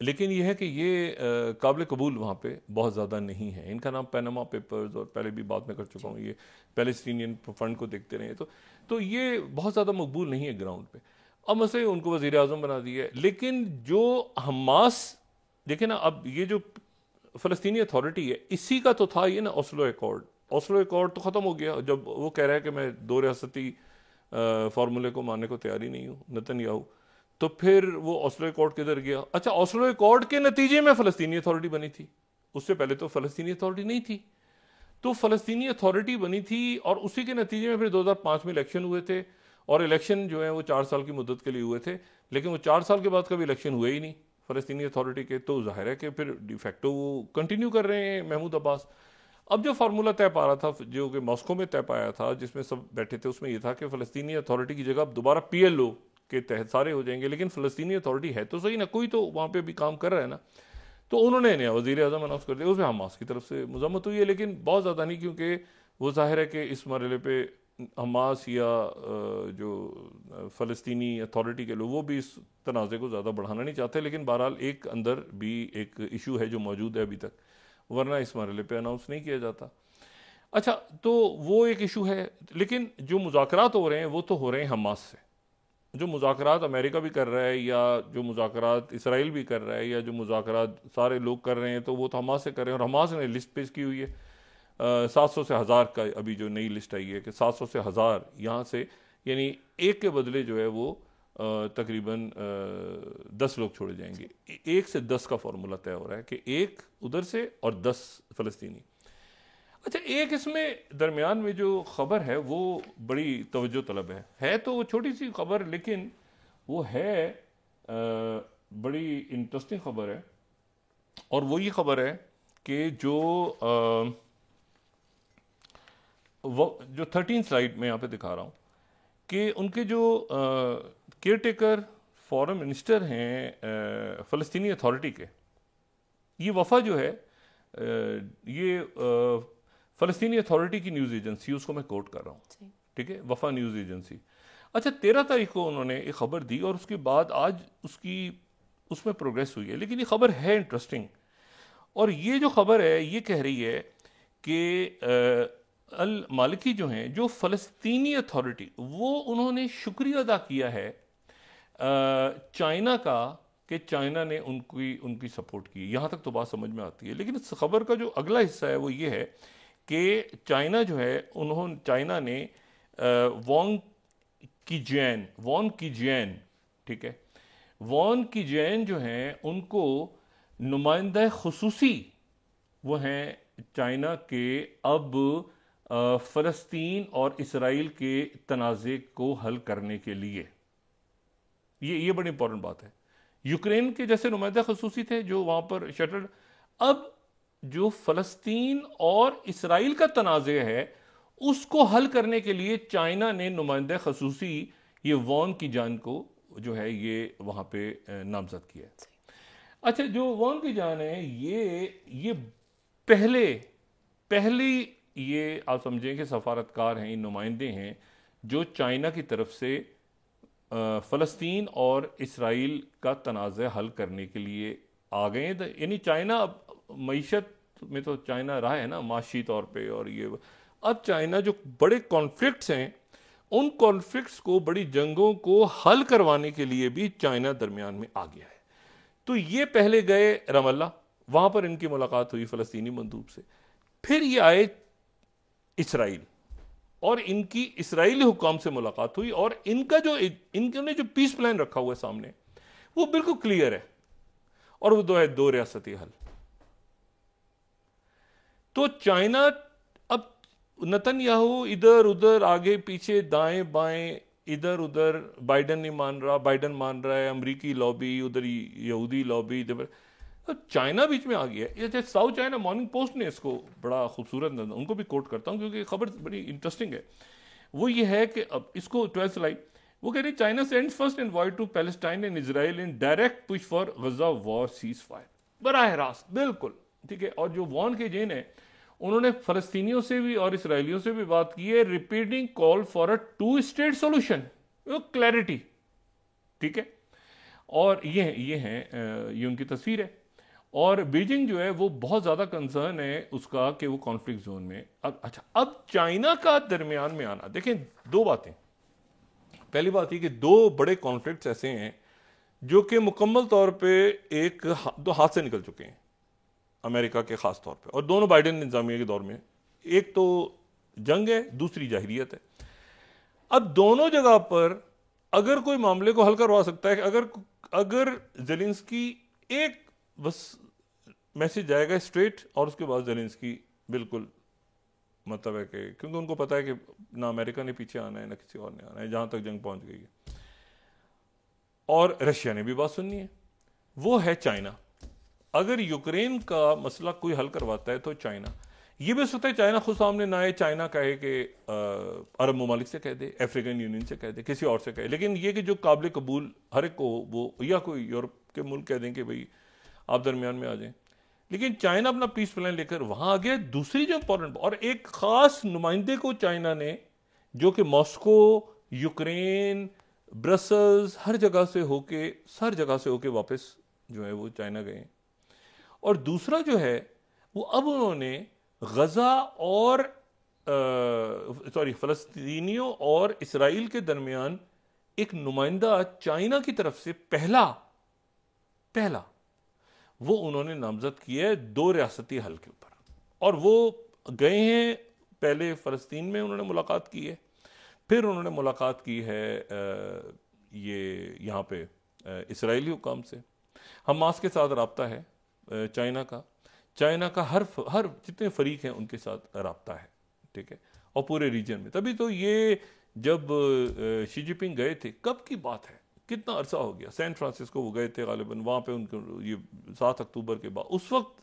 लेकिन ये है कि ये काबिल कबूल वहाँ पे बहुत ज़्यादा नहीं है। इनका नाम पैनामा पेपर्स, और पहले भी बात में कर चुका हूँ, ये पैलेस्टीनियन फंड को देखते रहे, तो ये बहुत ज़्यादा मकबूल नहीं है ग्राउंड पे। अब मसले उनको वज़ीर आज़म बना दिया है, लेकिन जो हमास देखे ना, अब ये जो फ़लस्तीनी अथॉरिटी है, इसी का तो था ये ना ओस्लो एकॉर्ड। ओस्लो एकॉर्ड तो ख़त्म हो गया जब वो कह रहा है कि मैं 2 रियासती फार्मूले को मानने को तैयार ही नहीं हूँ, नेतन्याहू। तो फिर वो ओस्लो एकॉर्ड किधर गया? अच्छा, ओस्लो एकॉर्ड के नतीजे में फ़लस्तीनी अथॉरिटी बनी थी, उससे पहले तो फ़लस्तीनी अथॉरिटी नहीं थी। तो फ़लस्तीनी अथॉरिटी बनी थी और उसी के नतीजे में फिर 2005 में इलेक्शन हुए थे, और इलेक्शन जो है वो 4 साल की मुद्दत के लिए हुए थे, लेकिन वो 4 साल के बाद कभी इलेक्शन हुए ही नहीं फ़लस्तीनी अथॉरिटी के। तो जाहिर है कि फिर डिफेक्टो वो कंटिन्यू कर रहे हैं महमूद अब्बास। अब जो फार्मूला तय पा रहा था, जो कि मॉस्को में तय पाया था, जिसमें सब बैठे थे, उसमें यह था कि फ़लस्तीनी अथॉरिटी की जगह दोबारा PLO के तहत सारे हो जाएंगे, लेकिन फ़लस्तीनी अथॉरिटी है तो सही ना, कोई तो वहाँ पे भी काम कर रहा है ना। तो उन्होंने नया वज़ीर आज़म अनाउंस कर दिया, उसमें हमास की तरफ से मजम्मत हुई है, लेकिन बहुत ज़्यादा नहीं, क्योंकि वो जाहिर है कि इस मरहले पे हमास या जो फ़लस्तीनी अथॉरिटी के लोग, वो भी इस तनाज़े को ज़्यादा बढ़ाना नहीं चाहते। लेकिन बहरहाल एक अंदर भी एक इशू है जो मौजूद है अभी तक, वरना इस मरहले पे अनाउंस नहीं किया जाता। अच्छा, तो वो एक इशू है, लेकिन जो मुज़ाकरात हो रहे हैं वो तो हो रहे हैं हमास से। जो मुज़ाकरात अमेरिका भी कर रहा है, या जो मुज़ाकरात इसराइल भी कर रहा है, या जो मुज़ाकरात सारे लोग कर रहे हैं, तो वो तो हमास से कर रहे हैं। और हमास ने लिस्ट पेश की हुई है 700 से 1000 का, अभी जो नई लिस्ट आई है कि 700 से 1000 यहाँ से, यानी एक के बदले जो है वो तकरीबन 10 लोग छोड़े जाएंगे। 1 से 10 का फॉर्मूला तय हो रहा है कि 1 उधर से और 10 फ़लस्तीनी। अच्छा, एक इसमें दरमियान में जो ख़बर है वो बड़ी तवज्जो तलब है तो वो छोटी सी ख़बर, लेकिन वो है बड़ी इंटरेस्टिंग ख़बर है। और वो ये ख़बर है कि जो 13 स्लाइड में यहाँ पे दिखा रहा हूँ कि उनके जो केयर टेकर फॉरेन मिनिस्टर हैं फ़लस्तीनी अथॉरिटी के, ये वफ़ा जो है ये फ़लस्तीनी अथॉरिटी की न्यूज़ एजेंसी, उसको मैं कोट कर रहा हूँ, ठीक है, वफ़ा न्यूज़ एजेंसी। अच्छा, 13 तारीख को उन्होंने एक ख़बर दी और उसके बाद आज उसमें प्रोग्रेस हुई है, लेकिन ये ख़बर है इंटरेस्टिंग। और ये जो खबर है ये कह रही है कि अल मालिकी जो हैं, जो फ़लस्तीनी अथॉरिटी, वो उन्होंने शुक्रिया अदा किया है चाइना का, कि चाइना ने उनकी सपोर्ट की। यहाँ तक तो बात समझ में आती है, लेकिन इस खबर का जो अगला हिस्सा है वो ये है कि चाइना जो है, चाइना ने वॉन्ग कीजिएन, ठीक है, वॉन्ग कीजिएन जो हैं उनको नुमाइंदा खुसूसी वो हैं चाइना के अब फ़लस्तीन और इसराइल के तनाज़े को हल करने के लिए। ये बड़ी इंपॉर्टेंट बात है। यूक्रेन के जैसे नुमाइंदा खसूसी थे जो वहां पर शटर्ड, अब जो फ़लस्तीन और इसराइल का तनाज़े है उसको हल करने के लिए चाइना ने नुमाइंदा खसूसी ये वॉन की जान को जो है ये वहां पे नामजद किया। अच्छा, जो वॉन की जान है ये पहली ये आप समझें कि सफारतकार हैं, नुमाइंदे हैं जो चाइना की तरफ से फ़लस्तीन और इसराइल का तनाज़ा हल करने के लिए आ गए हैं। यानी चाइना अब मईशत में तो चाइना रहा है ना माशी तौर पे, और ये अब चाइना जो बड़े कॉन्फ्लिक्ट्स हैं उन कॉन्फ्लिक्ट्स को, बड़ी जंगों को हल करवाने के लिए भी चाइना दरमियान में आ गया है। तो ये पहले गए रमल्ला, वहां पर इनकी मुलाकात हुई फ़लस्तीनी मंदूब से, फिर ये आए इसराइल और इनकी इसराइली हुकाम से मुलाकात हुई, और इन्होंने जो पीस प्लान रखा हुआ है सामने वो बिल्कुल क्लियर है, और वो दो रियासती हल। तो चाइना अब नेतन्याहू इधर उधर आगे पीछे दाएं बाएं इधर उधर, बाइडन नहीं मान रहा, बाइडन मान रहा है, अमेरिकी लॉबी उधर, यहूदी लॉबी इधर, तो चाइना बीच में आ गया। ये साउथ चाइना मॉर्निंग पोस्ट ने इसको बड़ा खूबसूरत, उनको भी कोट करता हूं क्योंकि खबर बड़ी इंटरेस्टिंग है। वो ये है कि अब इसको 12 जुलाई वो कह रही China sends first envoy to Palestine and Israel in direct push for Gaza war ceasefire, बराह रास्त, बिल्कुल ठीक है। और जो वॉन के जेन है उन्होंने फलस्तीनियों से भी और इसराइलियों से भी बात की है, repeating call for a 2 state solution, clarity, ठीक है। और ये उनकी तस्वीर है। और बीजिंग जो है वो बहुत ज़्यादा कंसर्न है उसका कि वो कॉन्फ्लिक्ट जोन में। अच्छा, अब चाइना का दरमियान में आना, देखें दो बातें। पहली बात ये कि दो बड़े कॉन्फ्लिक्ट्स ऐसे हैं जो कि मुकम्मल तौर पे दो हाथ से निकल चुके हैं अमेरिका के खास तौर पे, और दोनों बाइडेन इंतजामिया के दौर में। एक तो जंग है, दूसरी जाहिरियत है। अब दोनों जगह पर अगर कोई मामले को हल करवा सकता है कि अगर जेलेंस्की एक बस मैसेज जाएगा स्ट्रेट, और उसके बाद जेलेंस्की बिल्कुल मतलब है कि क्योंकि उनको पता है कि ना अमेरिका ने पीछे आना है ना किसी और ने आना है, जहां तक जंग पहुंच गई है। और रशिया ने भी बात सुननी है, वो है चाइना। अगर यूक्रेन का मसला कोई हल करवाता है तो चाइना, ये भी हो सकता है चाइना खुद सामने ना आए, चाइना कहे कि अरब ममालिक से कह दे, अफ्रीकन यूनियन से कह दे, किसी और से कहे, लेकिन ये कि जो काबिल कबूल हर एक को वो, या कोई यूरोप के मुल्क कह दें कि भाई आप दरमियान में आ जाएं। लेकिन चाइना अपना पीस प्लान लेकर वहां आ गया। दूसरी जो इंपॉर्टेंट, और एक खास नुमाइंदे को चाइना ने, जो कि मॉस्को, यूक्रेन, ब्रसल्स, हर जगह से होके वापस जो है वो चाइना गए। और दूसरा जो है वो अब उन्होंने गजा और फलस्तीनियों और इसराइल के दरमियान एक नुमाइंदा चाइना की तरफ से पहला वो उन्होंने नामजद किया है 2 रियासती हल के ऊपर। और वो गए हैं, पहले फलस्तीन में उन्होंने मुलाकात की है, फिर उन्होंने मुलाकात की है ये यहाँ पे इसराइली हुकाम से। हमास के साथ रब्ता है चाइना का हर जितने फरीक हैं उनके साथ रब्ता है, ठीक है, और पूरे रीजन में। तभी तो ये जब शी जिनपिंग गए थे, कब की बात है, कितना अरसा हो गया, सैन फ्रांसिस्को वो गए थे गालिबन, वहाँ पे उनको ये 7 अक्टूबर के बाद उस वक्त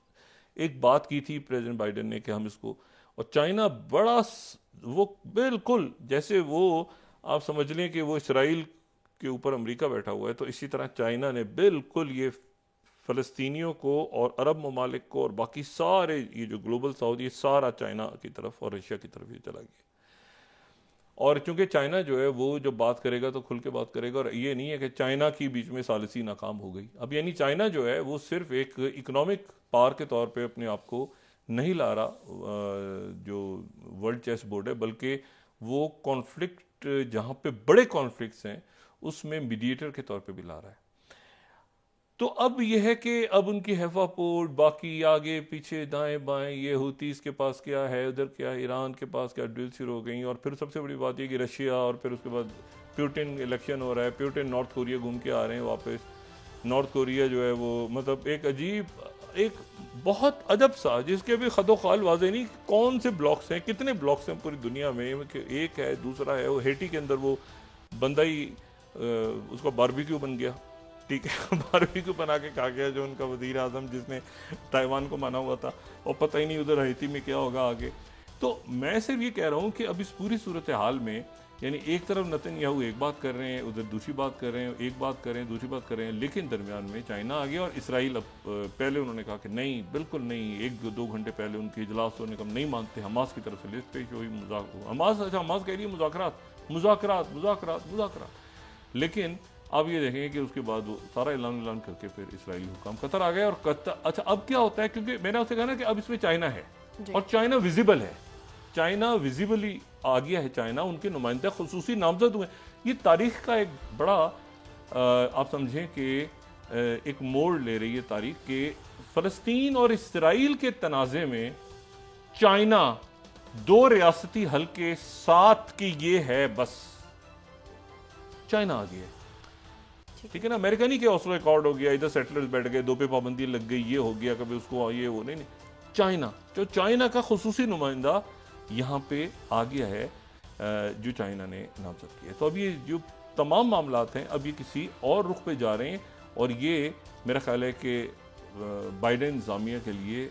एक बात की थी प्रेसिडेंट बाइडेन ने कि हम इसको, और चाइना बड़ा वो बिल्कुल जैसे वो आप समझ लें कि वो इसराइल के ऊपर अमेरिका बैठा हुआ है, तो इसी तरह चाइना ने बिल्कुल ये फ़लस्तीनियों को और अरब ममालिक को और बाकी सारे ये जो ग्लोबल साउथ, ये सारा चाइना की तरफ और रशिया की तरफ ये चला गया। और चूंकि चाइना जो है वो जब बात करेगा तो खुल के बात करेगा, और ये नहीं है कि चाइना की बीच में सालिसी नाकाम हो गई। अब यानी चाइना जो है वो सिर्फ एक इकोनॉमिक पावर के तौर पे अपने आप को नहीं ला रहा जो वर्ल्ड चेस बोर्ड है, बल्कि वो कॉन्फ्लिक्ट जहाँ पे बड़े कॉन्फ्लिक्ट्स हैं उसमें मीडिएटर के तौर पे भी ला रहा है। तो अब यह है कि अब उनकी हेफापोट बाकी आगे पीछे दाएं बाएं, ये होती इसके पास क्या है, उधर क्या है, ईरान के पास क्या, ड्रिल शुरू हो गई। और फिर सबसे बड़ी बात ये कि रशिया, और फिर उसके बाद प्यूटिन इलेक्शन हो रहा है, प्यूटिन नॉर्थ कोरिया घूम के आ रहे हैं वापस। नॉर्थ कोरिया जो है वो मतलब एक अजीब, एक बहुत अजब सा, जिसके भी खदो खाल वाजे नहीं कौन से ब्लॉक्स हैं, कितने ब्लॉक्स हैं पूरी दुनिया में। एक है, दूसरा है वो हेटी के अंदर वो बंदा ही उसका बारबेक्यू बन गया, ठीक है, बारबेक्यू बना के खा गया जो उनका वजीर आजम जिसने ताइवान को माना हुआ था, और पता ही नहीं उधर हैती में क्या होगा आगे। तो मैं सिर्फ ये कह रहा हूँ कि अब इस पूरी सूरत हाल में यानी एक तरफ नेतन्याहू एक बात कर रहे हैं, उधर दूसरी बात कर रहे हैं, एक बात कर रहे हैं, दूसरी बात कर रहे हैं, लेकिन दरमियान में चाइना आ गया और इसराइल। अब पहले उन्होंने कहा कि नहीं, बिल्कुल नहीं, 1-2 घंटे पहले उनके इजलास होने का नहीं मानते, हमास की तरफ से लिस्ट पेश हुई, हमास कह रही है मुज़ाकरात। लेकिन अब ये देखेंगे कि उसके बाद वो सारा ऐलान करके फिर इसराइली हुकाम कतर आ गए। और कतर, अच्छा अब क्या होता है, क्योंकि मैंने आपसे कहा ना कि अब इसमें चाइना है और चाइना विजिबल है, चाइना विजिबली आ गया है, चाइना उनके नुमाइंदे खुसूसी नामजद हुए। ये तारीख का एक बड़ा आप समझें कि एक मोड़ ले रही है तारीख के। फलस्तीन और इसराइल के तनाज़े में चाइना 2 रियासती हल के साथ की ये है, बस चाइना आ गया, ठीक है ना। अमेरिका नहीं कि ऑस्लो अकॉर्ड हो गया, इधर सेटलर्स बैठ गए, 2 पे पाबंदी लग गई, ये हो गया, कभी उसको ये वो नहीं। चाइना, जो चाइना का खुसूसी नुमाइंदा यहाँ पे आ गया है, जो चाइना ने नामजद किया। तो अब ये जो तमाम मामलात हैं अब ये किसी और रुख पे जा रहे हैं, और ये मेरा ख्याल है कि बाइडेन इंतज़ामिया के लिए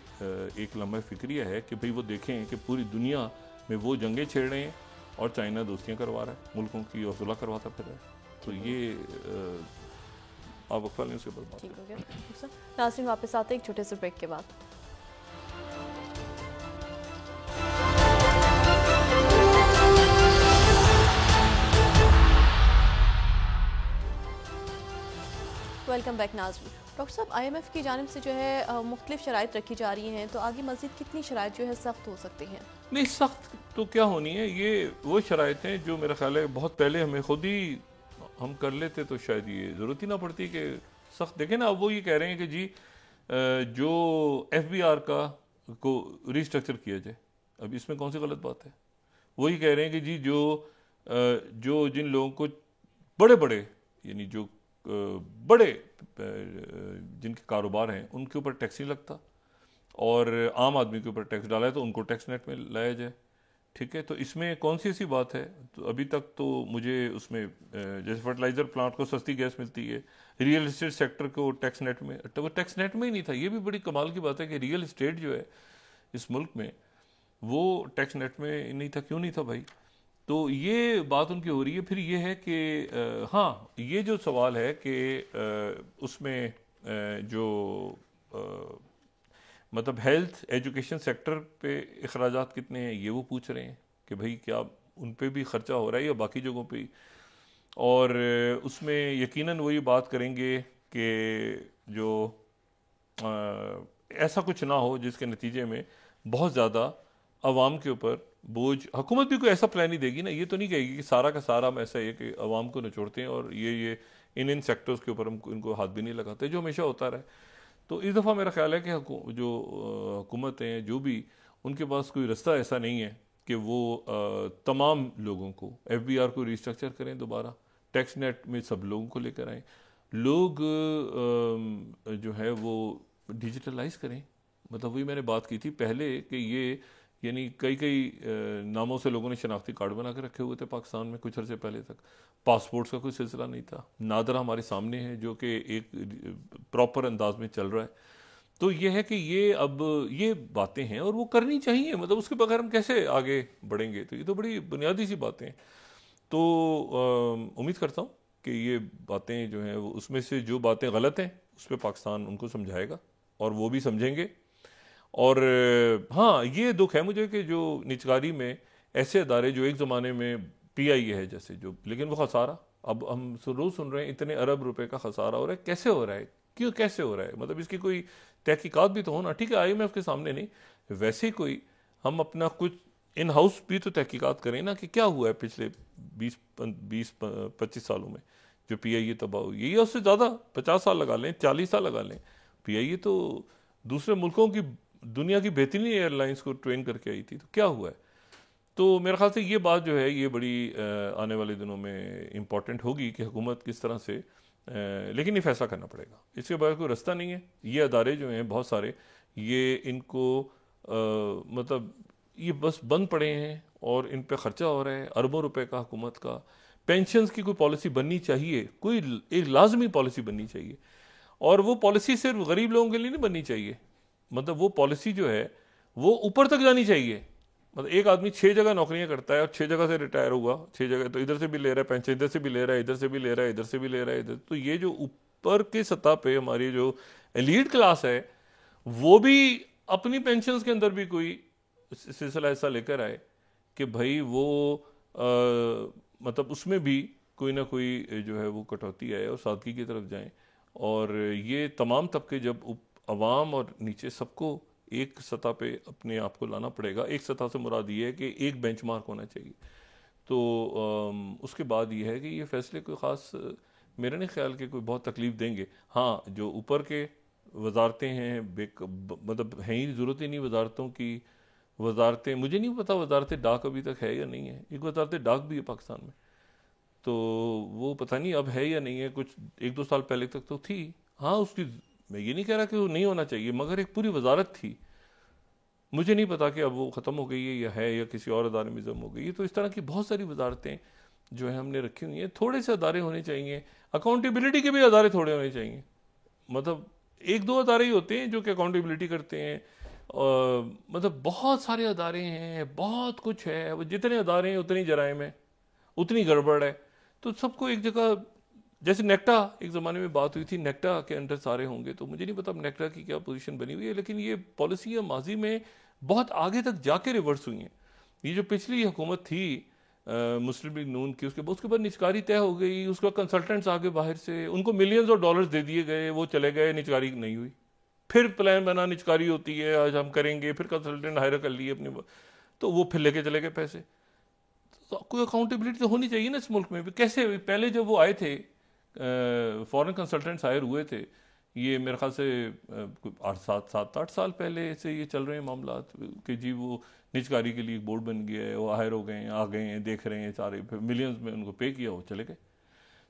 एक लम्हा फिक्रिया है कि भाई वो देखें कि पूरी दुनिया में वो जंगें छेड़ रहे हैं और चाइना दोस्तियाँ करवा रहा है, मुल्कों की और सुलह करवाता फिर है। तो ये आप वक्फा लें, उसके बाद बात ठीक हो गया। नाज़रीन वापस आते हैं एक छोटे से ब्रेक के बाद। वेलकम बैक नाज़रीन। डॉक्टर साहब, IMF की जानिब से जो है मुख्तलिफ शराइत रखी जा रही हैं, तो आगे मज़ीद कितनी शराइत जो है सख्त हो सकती हैं? नहीं, सख्त तो क्या होनी है, ये वो शराइत हैं जो मेरा ख्याल है बहुत पहले हमें खुद ही हम कर लेते तो शायद ये ज़रूरत ही ना पड़ती कि सख्त। देखें ना, अब वो ये कह रहे हैं कि जी जो FBR को रिस्ट्रक्चर किया जाए। अब इसमें कौन सी गलत बात है? वही कह रहे हैं कि जी जो जिन लोगों को बड़े यानी जो बड़े जिनके कारोबार हैं उनके ऊपर टैक्स नहीं लगता, और आम आदमी के ऊपर टैक्स डाला है तो उनको टैक्स नेट में लाया जाए, ठीक है। तो इसमें कौन सी ऐसी बात है? तो अभी तक तो मुझे उसमें जैसे फर्टिलाइज़र प्लांट को सस्ती गैस मिलती है, रियल एस्टेट सेक्टर को टैक्स नेट में, तो वो टैक्स नेट में ही नहीं था। ये भी बड़ी कमाल की बात है कि रियल एस्टेट जो है इस मुल्क में वो टैक्स नेट में नहीं था। क्यों नहीं था भाई? तो ये बात उनकी हो रही है। फिर ये है कि हाँ, ये जो सवाल है कि उसमें जो मतलब हेल्थ एजुकेशन सेक्टर पे अखराजात कितने हैं, ये वो पूछ रहे हैं कि भाई क्या उन पे भी खर्चा हो रहा है या बाकी जगहों पे। और उसमें यकीनन वही बात करेंगे कि जो ऐसा कुछ ना हो जिसके नतीजे में बहुत ज़्यादा अवाम के ऊपर बोझ। हुकूमत भी कोई ऐसा प्लान नहीं देगी ना, ये तो नहीं कहेगी कि सारा का सारा हम ऐसा है कि अवाम को निचोड़ते हैं और ये इन सेक्टर्स के ऊपर हम इनको हाथ भी नहीं लगाते, जो हमेशा होता रहा। तो इस दफ़ा मेरा ख्याल है कि जो हुकूमत हैं जो भी, उनके पास कोई रास्ता ऐसा नहीं है कि वो तमाम लोगों को FBR को रिस्ट्रक्चर करें, दोबारा टैक्स नेट में सब लोगों को लेकर आएँ, लोग जो है वो डिजिटलाइज करें। मतलब वही मैंने बात की थी पहले कि ये यानी कई नामों से लोगों ने शनाख्ती कार्ड बना के रखे हुए थे पाकिस्तान में कुछ अर्से पहले तक। पासपोर्ट्स का कोई सिलसिला नहीं था। नादरा हमारे सामने है जो कि एक प्रॉपर अंदाज में चल रहा है। तो ये है कि ये अब ये बातें हैं और वो करनी चाहिए, मतलब उसके बगैर हम कैसे आगे बढ़ेंगे? तो ये तो बड़ी बुनियादी सी बातें हैं। तो उम्मीद करता हूँ कि ये बातें जो हैं, उसमें से जो बातें गलत हैं उस पर पाकिस्तान उनको समझाएगा और वो भी समझेंगे। और हाँ, ये दुख है मुझे कि जो निजकारी में ऐसे अदारे जो एक ज़माने में PIA है जैसे जो, लेकिन वो खसारा, अब हम रोज सुन रहे हैं इतने अरब रुपए का खसारा हो रहा है, कैसे हो रहा है, क्यों कैसे हो रहा है, मतलब इसकी कोई तहकीकात भी तो होना, ठीक है IMF के सामने नहीं, वैसे कोई हम अपना कुछ इन हाउस भी तो तहकीकात करें ना कि क्या हुआ है पिछले 20-25 सालों में जो PIA तबाह हुई है, या उससे ज़्यादा 50 साल लगा लें, 40 साल लगा लें। PIA तो दूसरे मुल्कों की, दुनिया की बेहतरीन एयरलाइंस को ट्रेन करके आई थी, तो क्या हुआ है। तो मेरे ख्याल से ये बात जो है ये बड़ी आने वाले दिनों में इम्पॉर्टेंट होगी कि हुकूमत किस तरह से, लेकिन ये फैसला करना पड़ेगा, इसके बगैर कोई रास्ता नहीं है। ये अदारे जो हैं बहुत सारे, ये इनको मतलब ये बस बंद पड़े हैं और इन पे खर्चा हो रहा है अरबों रुपए का हुकूमत का। पेंशन्स की कोई पॉलिसी बननी चाहिए, कोई एक लाजमी पॉलिसी बननी चाहिए, और वो पॉलिसी सिर्फ गरीब लोगों के लिए नहीं बननी चाहिए, मतलब वो पॉलिसी जो है वो ऊपर तक जानी चाहिए। मतलब एक आदमी 6 जगह नौकरियां करता है और 6 जगह से रिटायर हुआ, 6 जगह, तो इधर से भी ले रहा है पेंशन, इधर से भी ले रहा है, इधर से भी ले रहा है, इधर से भी ले रहा है, इधर, तो ये जो ऊपर के सतह पे हमारी जो एलीट क्लास है वो भी अपनी पेंशन के अंदर भी कोई सिलसिला ऐसा लेकर आए कि भाई वो मतलब उसमें भी कोई ना कोई जो है वो कटौती आए और सादगी की तरफ जाएं, और ये तमाम तबके जब अवाम और नीचे सबको एक सतह पे अपने आप को लाना पड़ेगा। एक सतह से मुराद ये है कि एक बेंचमार्क होना चाहिए। तो उसके बाद ये है कि ये फैसले कोई ख़ास मेरे नहीं ख्याल के कोई बहुत तकलीफ देंगे। हाँ, जो ऊपर के वजारतें हैं मतलब हैं ही, ज़रूरत ही नहीं वजारतों की। वजारतें, मुझे नहीं पता वजारत डाक अभी तक है या नहीं है, एक वजारत डाक भी है पाकिस्तान में, तो वो पता नहीं अब है या नहीं है, कुछ 1-2 साल पहले तक तो थी। हाँ, उसकी मैं ये नहीं कह रहा कि वो नहीं होना चाहिए, मगर एक पूरी वजारत थी, मुझे नहीं पता कि अब वो ख़त्म हो गई है या किसी और अदारे में जम हो गई है। तो इस तरह की बहुत सारी वजारतें जो है हमने रखी हुई हैं। थोड़े से अदारे होने चाहिए, अकाउंटेबिलिटी के भी अदारे थोड़े होने चाहिए, मतलब 1-2 अदारे ही होते हैं जो कि अकाउंटेबिलिटी करते हैं, मतलब बहुत सारे अदारे हैं, बहुत कुछ है, वो जितने अदारे हैं उतनी जराइम है, उतनी गड़बड़ है। तो सबको एक जगह, जैसे नेक्टा एक ज़माने में बात हुई थी, नेक्टा के अंडर सारे होंगे, तो मुझे नहीं पता नेक्टा की क्या पोजीशन बनी हुई है, लेकिन ये पॉलिसी माजी में बहुत आगे तक जाके रिवर्स हुई हैं। ये जो पिछली हुकूमत थी मुस्लिम लीग नून की, उसके बाद निचकारी तय हो गई, उसके बाद कंसल्टेंट्स आगे बाहर से, उनको मिलियंस ऑफ डॉलर्स दे दिए गए, वो चले गए, निचकारी नहीं हुई, फिर प्लान बना निचकारी होती है, आज हम करेंगे, फिर कंसल्टेंट हायर कर लिए अपने, तो वो फिर लेके चले गए पैसे। तो कोई अकाउंटेबिलिटी तो होनी चाहिए ना इस मुल्क में भी। कैसे पहले जब वो आए थे फॉरेन कंसल्टेंट्स हायर हुए थे, ये मेरे ख्याल से 7-8 साल पहले से ये चल रहे हैं मामला कि जी वो निजकारी के लिए बोर्ड बन गया है, वो हायर हो गए हैं, आ गए हैं, देख रहे हैं सारे, फिर मिलियंस में उनको पे किया, वो चले गए।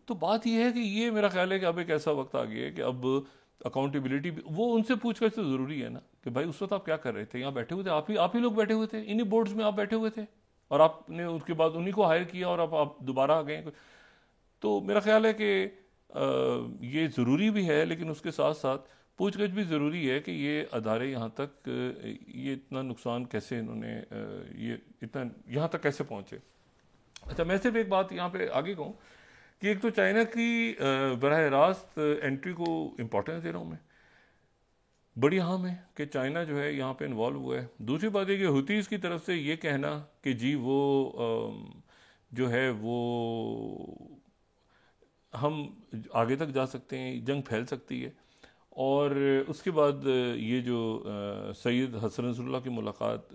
तो बात ये है कि ये मेरा ख्याल है कि अब एक ऐसा वक्त आ गया है कि अब अकाउंटेबिलिटी भी वो उनसे पूछकर तो ज़रूरी है ना कि भाई उस वक्त आप क्या कर रहे थे, यहाँ बैठे हुए थे, आप ही लोग बैठे हुए थे, इन्हीं बोर्ड्स में आप बैठे हुए थे, और आपने उसके बाद उन्हीं को हायर किया और अब आप दोबारा आ गए। तो मेरा ख्याल है कि ये ज़रूरी भी है, लेकिन उसके साथ साथ पूछगछ भी ज़रूरी है कि ये अदारे यहाँ तक ये इतना नुकसान कैसे इन्होंने ये इतना यहाँ तक कैसे पहुँचे। अच्छा, मैं सिर्फ एक बात यहाँ पे आगे कहूँ कि एक तो चाइना की बराह रास्त एंट्री को इम्पोर्टेंस दे रहा हूँ मैं, बड़ी अहम है कि चाइना जो है यहाँ पे इन्वॉल्व हुआ है। दूसरी बात है कि हुतीज़ की तरफ से ये कहना कि जी वो जो है वो हम आगे तक जा सकते हैं, जंग फैल सकती है। और उसके बाद ये जो सैयद हसन नसरुल्लाह की मुलाकात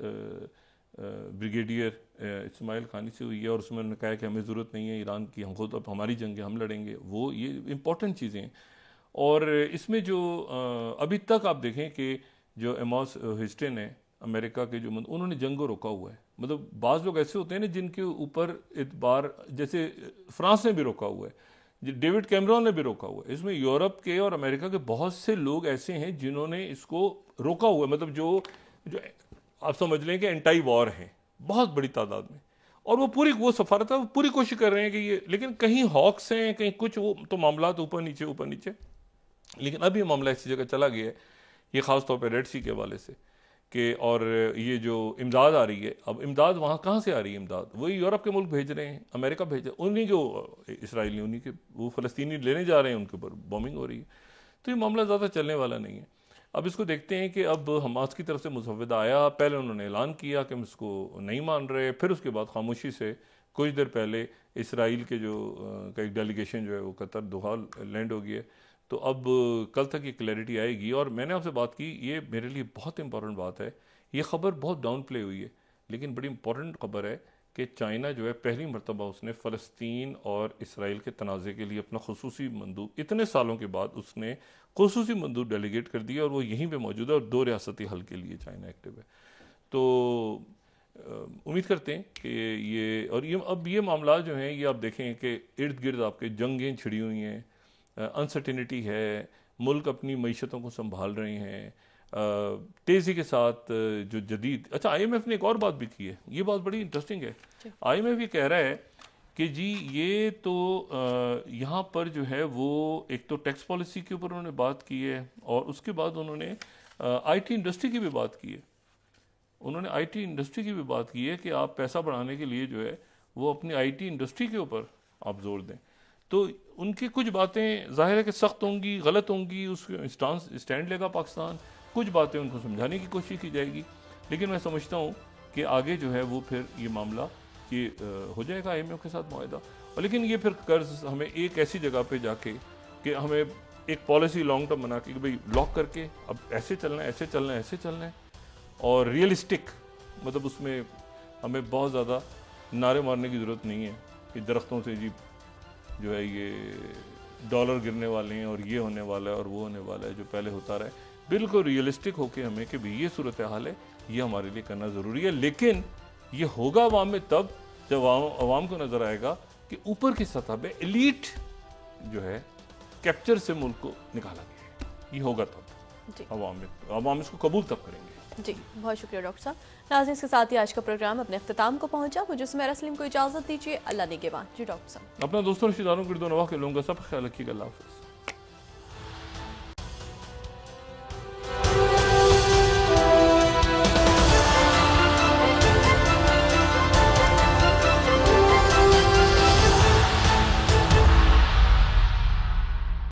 ब्रिगेडियर इस्माइल खानी से हुई है, और उसमें उन्होंने कहा कि हमें ज़रूरत नहीं है ईरान की, हम खुद अब हमारी जंग है, हम लड़ेंगे, वो ये इम्पोर्टेंट चीज़ें हैं। और इसमें जो अभी तक आप देखें कि जो एमॉस हिस्टन है अमेरिका के, जो उन्होंने जंग को रोका हुआ है। मतलब बाज़ लोग ऐसे होते हैं ना जिनके ऊपर इतबार, जैसे फ्रांस ने भी रोका हुआ है, डेविड कैमरॉन ने भी रोका हुआ है। इसमें यूरोप के और अमेरिका के बहुत से लोग ऐसे हैं जिन्होंने इसको रोका हुआ है, मतलब जो आप समझ लें कि एंटाई वॉर है बहुत बड़ी तादाद में, और वो सफारत है, वो पूरी कोशिश कर रहे हैं कि ये, लेकिन कहीं हॉक्स हैं, कहीं कुछ, वो तो मामला ऊपर नीचे। लेकिन अब ये मामला ऐसी जगह चला गया है, ये ख़ास तौर पर रेड सी के हवाले से कि, और ये जो इमदाद आ रही है, अब इमदाद वहाँ कहाँ से आ रही है? इमदाद वही यूरोप के मुल्क भेज रहे हैं, अमेरिका भेज रहे हैं, उन्हीं जो इसराइली, उन्हीं के वो फ़लस्तीनी लेने जा रहे हैं, उनके ऊपर बॉम्बिंग हो रही है। तो ये मामला ज़्यादा चलने वाला नहीं है। अब इसको देखते हैं कि अब हमास की तरफ से मुसव्वदा आया, पहले उन्होंने ऐलान किया कि हम इसको नहीं मान रहे, फिर उसके बाद खामोशी से कुछ देर पहले इसराइल के जो का एक डेलीगेशन जो है वो कतर दोहा लैंड हो गई है। तो अब कल तक ये क्लैरिटी आएगी। और मैंने आपसे बात की, ये मेरे लिए बहुत इंपॉर्टेंट बात है। ये खबर बहुत डाउन प्ले हुई है लेकिन बड़ी इंपॉर्टेंट खबर है कि चाइना जो है पहली मरतबा उसने फ़लस्तीन और इसराइल के तनाज़े के लिए अपना खुसूसी मंदूब, इतने सालों के बाद उसने खुसूसी मंदूब डेलीगेट कर दिया और वो यहीं पे मौजूद है और 2 रियासती हल के लिए चाइना एक्टिव है। तो उम्मीद करते हैं कि ये और ये अब ये मामला जो हैं ये आप देखें कि इर्द गिर्द आपके जंगें छिड़ी हुई हैं, अनसर्टिनिटी है, मुल्क अपनी मईशतों को संभाल रहे हैं तेज़ी के साथ जो जदीद। अच्छा, IMF ने एक और बात भी की है, ये बात बड़ी इंटरेस्टिंग है। IMF ये कह रहा है कि जी ये तो यहाँ पर जो है वो एक तो टैक्स पॉलिसी के ऊपर उन्होंने बात की है और उसके बाद उन्होंने IT इंडस्ट्री की भी बात की है। उन्होंने IT इंडस्ट्री की भी बात की है कि आप पैसा बढ़ाने के लिए जो है वो अपनी IT इंडस्ट्री के ऊपर आप जोर दें। तो उनकी कुछ बातें ज़ाहिर है कि सख्त होंगी, गलत होंगी, उस स्टैंड लेगा पाकिस्तान, कुछ बातें उनको समझाने की कोशिश की जाएगी। लेकिन मैं समझता हूँ कि आगे जो है वो फिर ये मामला कि हो जाएगा IMF के साथ मुआहदा। और लेकिन ये फिर कर्ज हमें एक ऐसी जगह पे जाके कि हमें एक पॉलिसी लॉन्ग टर्म बना के कि भाई लॉक करके अब ऐसे चलना है, ऐसे चलना है, ऐसे चलना है और रियलिस्टिक, मतलब उसमें हमें बहुत ज़्यादा नारे मारने की ज़रूरत नहीं है कि दरख्तों से जी जो है ये डॉलर गिरने वाले हैं और ये होने वाला है और वो होने वाला है जो पहले होता रहा है। बिल्कुल रियलिस्टिक होके हमें कि भाई ये सूरत हाल है, ये हमारे लिए करना ज़रूरी है। लेकिन ये होगा अवाम में तब जब अवाम को नज़र आएगा कि ऊपर की सतह पे एलीट जो है कैप्चर से मुल्क को निकाला गया है। ये होगा तब अवाम इसको कबूल तब करेंगे। जी, बहुत शुक्रिया डॉक्टर साहब। नाज़रीन, इसके साथ ही आज का प्रोग्राम अपने अख्ताम को पहुंचा। मुझे सुमेरा सलीम को इजाज़त दीजिए। अल्लाह निगहबान। जी डॉक्टर साहब, अपना दोस्तों रिश्तेदारों को दो नवाह के लोगों का सब ख्याल रखिएगा। अल्लाह हाफ़िज़।